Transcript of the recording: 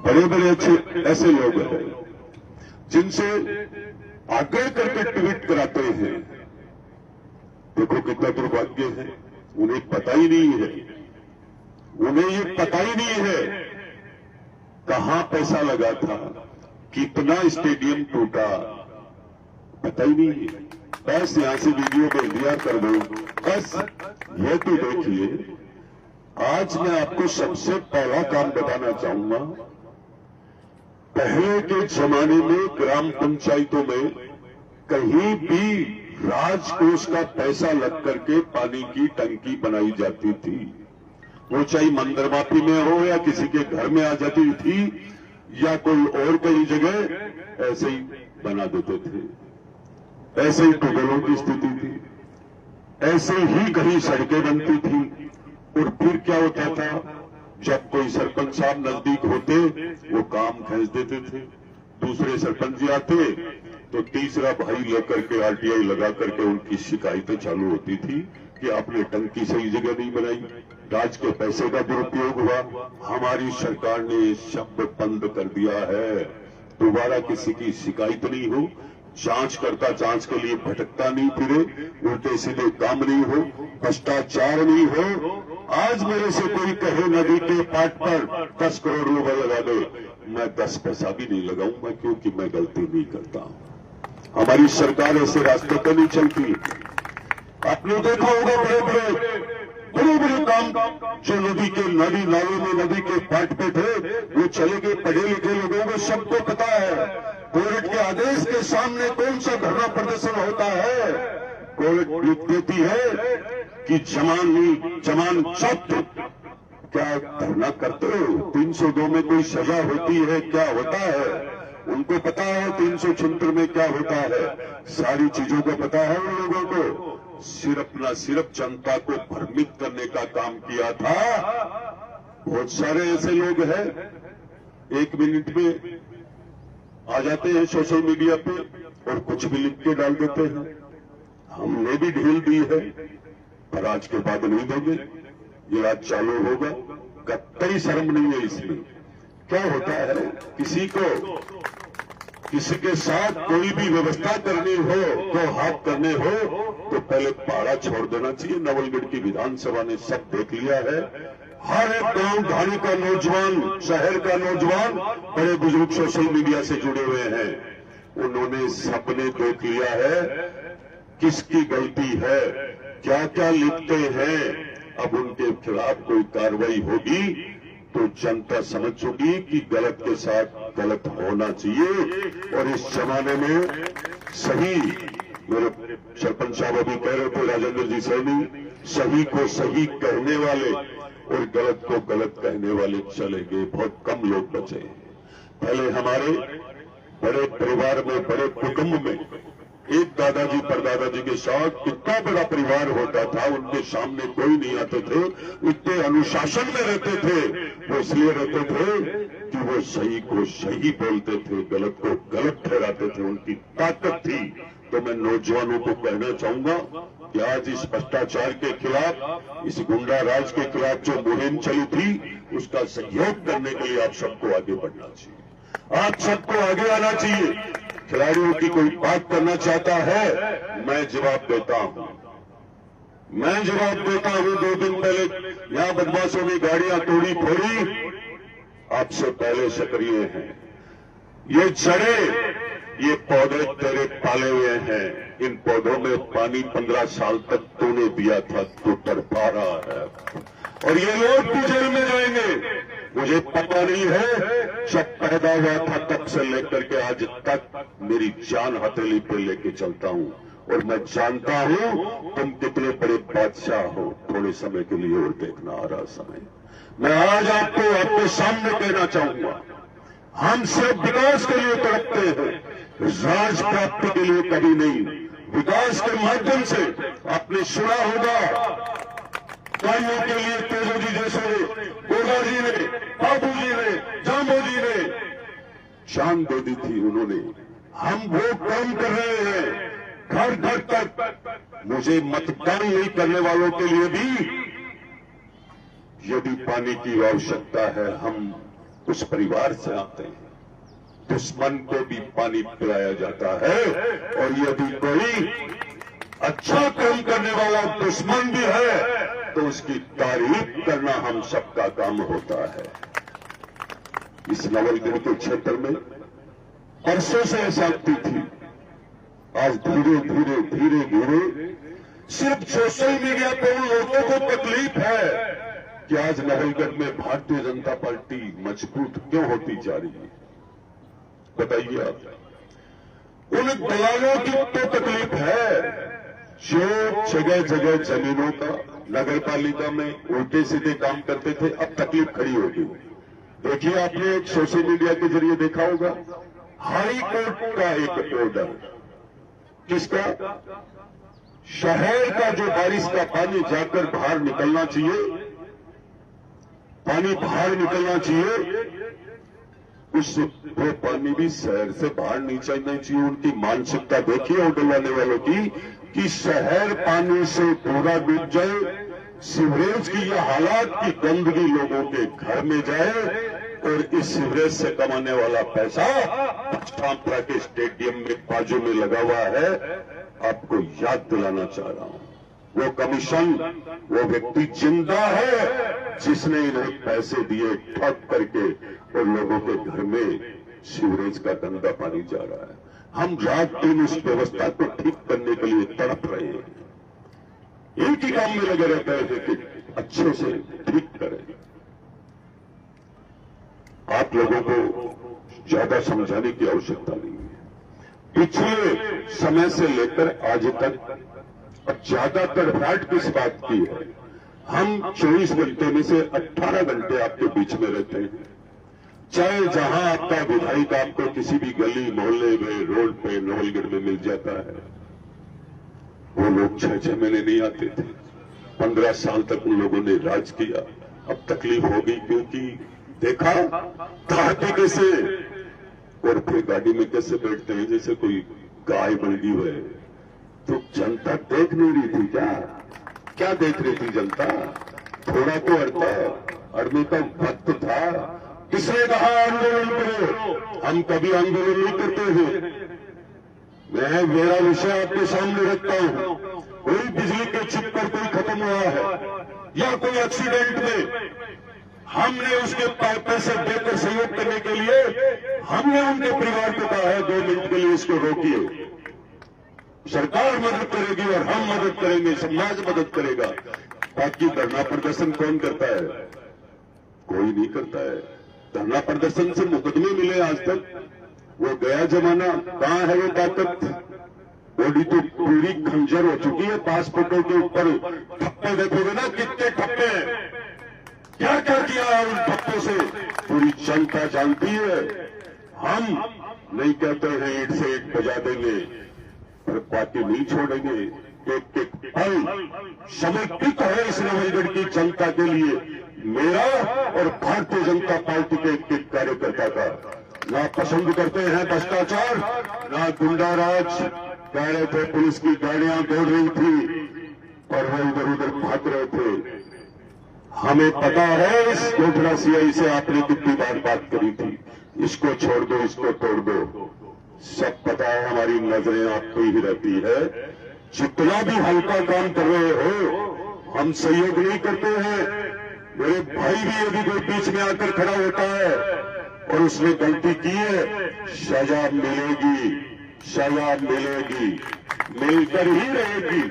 बड़े बड़े अच्छे ऐसे लोग हैं जिनसे आग्रह करके ट्वीट कराते हैं। देखो कितना दुर्भाग्य है, उन्हें पता ही नहीं है, उन्हें ये पता ही नहीं है कहां पैसा लगा था, कितना स्टेडियम टूटा, पता ही नहीं है। बस यहां से वीडियो भेज दिया कर दो, बस ये तो देखिए। आज मैं आपको सबसे पहला काम बताना चाहूंगा, पहले के जमाने में ग्राम पंचायतों में कहीं भी राजकोष का पैसा लग करके पानी की टंकी बनाई जाती थी। वो चाहे मंदरमाफी में हो या किसी के घर में आ जाती थी या कोई और कई जगह ऐसे ही बना देते थे। ऐसे ही टुकड़ों की स्थिति थी, ऐसे ही कहीं सड़कें बनती थी। और फिर क्या होता था, जब कोई सरपंच साहब नजदीक होते वो काम खींच देते थे, दूसरे सरपंच जी आते तो तीसरा भाई लेकर के आरटीआई लगा करके उनकी शिकायतें चालू होती थी कि आपने टंकी सही जगह नहीं बनाई, राज के पैसे का दुरुपयोग हुआ। हमारी सरकार ने ये शब्द बंद कर दिया है, दोबारा किसी की शिकायत नहीं हो, जांचकर्ता जांच के लिए भटकता नहीं फिरे, उल्टे सीधे काम नहीं हो, भ्रष्टाचार नहीं हो। आज मेरे से कोई कहे नदी के पाट पर 10 करोड़ रुपए लगा दे, मैं 10 पैसा भी नहीं लगाऊंगा, क्योंकि मैं गलती नहीं करता। हमारी सरकार ऐसे रास्ते पर नहीं चलती। आपने देखा होगा बड़े बड़े काम जो नदी के नदी नाले में नदी के पाट पे थे, वो चले गए। पढ़े लिखे लोगों को सबको पता है कोर्ट के आदेश के सामने कौन सा धरना प्रदर्शन होता है। कोर्ट लिख देती है कि जमान जब्त, क्या धरना करते हो? 302 में कोई सजा होती है, क्या होता है उनको पता है, 376 में क्या होता है, सारी चीजों को पता है उन लोगों को। सिर्फ न सिर्फ जनता को भ्रमित करने का काम किया था। बहुत सारे ऐसे लोग हैं 1 मिनट में आ जाते हैं सोशल मीडिया पे और कुछ भी लिख के डाल देते हैं। हमने भी ढील दी है, पर आज के बाद नहीं देंगे, ये आज चालू होगा। कतई शर्म नहीं है इसमें। क्या होता है, किसी के साथ कोई भी व्यवस्था करनी हो, तो हाथ करने हो, तो पहले पाड़ा छोड़ देना चाहिए। नवलगढ़ की विधानसभा ने सब देख लिया है। हर एक गांव घानी का नौजवान, शहर का नौजवान, बड़े बुजुर्ग सोशल मीडिया से जुड़े हुए हैं। उन्होंने सबने देख लिया है किसकी गलती है, क्या क्या लिखते हैं। अब उनके खिलाफ कोई कार्रवाई होगी तो जनता समझ चुकी कि गलत के साथ गलत होना चाहिए। और इस जमाने में सही, मेरे सरपंच साहब अभी कह रहे थे, राजेंद्र जी सैनी, सही को सही कहने वाले और गलत को गलत कहने वाले चलेंगे, बहुत कम लोग बचे। पहले हमारे बड़े परिवार में, बड़े कुटुंब में एक दादाजी परदादाजी के साथ कितना बड़ा परिवार होता था, उनके सामने कोई नहीं आते थे, इतने अनुशासन में रहते थे। वो इसलिए रहते थे कि वो सही को सही बोलते थे, गलत को गलत ठहराते थे, उनकी ताकत थी। तो मैं नौजवानों को कहना चाहूंगा कि आज इस भ्रष्टाचार के खिलाफ, इस गुंडा राज के खिलाफ जो मुहिम चली थी, उसका सहयोग करने के लिए आप सबको आगे बढ़ना चाहिए, आप सबको आगे आना चाहिए। खिलाड़ियों की कोई बात करना चाहता है, मैं जवाब देता हूं। 2 दिन पहले यहां बदमाशों की गाड़ियां तोड़ी फोड़ी, आपसे पहले सक्रिय हैं। ये जड़े, ये पौधे तेरे पाले हुए हैं, इन पौधों में पानी 15 साल तक तूने दिया था, तू तड़पा रहा है। और ये लोग भी जेल में जाएंगे। मुझे पता नहीं है, जब पैदा हुआ था तब से लेकर के आज तक मेरी जान हथेली पे लेके चलता हूं, और मैं जानता हूं तुम कितने बड़े बादशाह हो। थोड़े समय के लिए और देखना आ रहा समय। मैं आज आपको अपने सामने कहना चाहूंगा, हम सिर्फ विकास के लिए तड़पते हैं, राज प्राप्ति के लिए कभी नहीं। विकास के माध्यम से आपने सुना होगा, भाइयों के लिए तेजू जी जैसे, गोगा जी ने, बाबू जी ने, जाम्बो जी ने जान दे दी थी। उन्होंने, हम वो काम कर रहे हैं घर घर तक। मुझे मतदान नहीं करने वालों के लिए भी यदि पानी की आवश्यकता है, हम उस परिवार से आते हैं। दुश्मन को भी पानी पिलाया जाता है, और यदि कोई अच्छा काम करने वाला दुश्मन भी है तो उसकी तारीफ करना हम सबका काम होता है। इस नवलगढ़ के क्षेत्र में परसों से अशांति थी। आज धीरे धीरे धीरे धीरे सिर्फ सोशल मीडिया पर उन लोगों को तकलीफ है कि आज नवलगढ़ में भारतीय जनता पार्टी मजबूत क्यों होती जा रही है। बताइए आप। उन दलालों की तो तकलीफ है जो जगह जगह जमीनों का नगर पालिका में उल्टे सीधे काम करते थे, अब तकलीफ खड़ी होगी। देखिए, आपने एक सोशल मीडिया के जरिए देखा होगा, हाई कोर्ट का एक ऑर्डर, किसका? शहर का जो बारिश का पानी जाकर बाहर निकलना चाहिए, पानी बाहर निकलना चाहिए, उस वो पानी भी शहर से बाहर नहीं जाना चाहिए। उनकी मानसिकता देखिए उड़वाने वालों की, कि शहर पानी से पूरा डूब जाए, सीवरेज की यह हालात की गंदगी लोगों के घर में जाए, और इस सीवरेज से कमाने वाला पैसा पचठामपुरा के स्टेडियम में बाजू में लगा हुआ है। आपको याद दिलाना चाह रहा हूं, वो कमीशन, वो व्यक्ति जिंदा है जिसने इन्हें पैसे दिए ठग करके, और लोगों के घर में सीवरेज का गंदा पानी जा रहा है। हम रात दिन उस व्यवस्था को ठीक करने के लिए तड़प रहे हैं। एक ही काम में लगे रहते हैं कि अच्छे से ठीक करें। आप लोगों को ज्यादा समझाने की आवश्यकता नहीं है। पिछले समय से लेकर आज तक ज्यादातर फ्लैट किस बात की है, हम 24 घंटे में से 18 घंटे आपके बीच में रहते हैं। चाहे जहां आपका विधायक आपको किसी भी गली मोहल्ले में, रोड पे, नवलगढ़ में मिल जाता है, वो लोग 6-6 महीने नहीं आते थे। 15 साल तक उन लोगों ने राज किया। अब तकलीफ हो गई, क्योंकि देखा दहाड़ते कैसे, और फिर गाड़ी में कैसे बैठते हैं जैसे कोई गाय बंधी हुए। तो जनता देख नहीं रही थी क्या? क्या देख रही थी जनता? थोड़ा तो अड़ने का वक्त था। किसने कहा आंदोलन करो? हम कभी आंदोलन नहीं करते हैं। मेरा विषय आपके सामने रखता हूं। कोई बिजली के चिप पर कोई खत्म हुआ है या कोई एक्सीडेंट में, हमने उसके पैसे देकर सहयोग करने के लिए हमने उनके परिवार को कहा है 2 मिनट के लिए इसको रोकिए। सरकार मदद करेगी और हम मदद करेंगे, समाज मदद करेगा। बाकी धरना प्रदर्शन कौन करता है? कोई नहीं करता है। धरना प्रदर्शन से मुकदमे मिले आज तक, वो गया जमाना। कहां है वो ताकत? बॉडी तो पूरी खंजर हो चुकी है। पासपोर्टों के ऊपर ठप्पे देखोगे ना, कितने ठप्पे हैं। क्या क्या किया है उन ठप्पों से, पूरी जनता जानती है। हम नहीं कहते हैं ईंट से ईंट बजा देंगे, पर पार्टी नहीं छोड़ेंगे। एक एक पल समर्पित है इस नवलगढ़ की जनता के लिए, मेरा और भारतीय जनता पार्टी के एक कार्यकर्ता का। ना पसंद करते हैं भ्रष्टाचार, ना गुंडाराज। कह रहे थे पुलिस की गाड़ियां दौड़ रही थी, पर वो इधर उधर भाग रहे थे। हमें पता है इस कोटड़ा सीआई से आपने कितनी बार बात करी थी, इसको छोड़ दो, इसको तोड़ दो। सब पता है, हमारी नजरें आप पे ही रहती है। जितना भी हल्का काम कर रहे हो, हम सहयोग नहीं करते हैं। मेरे भाई भी यदि कोई बीच में आकर खड़ा होता है और उसने गलती की है, सजा मिलेगी, सजा मिलेगी, मिलकर ही रहेगी।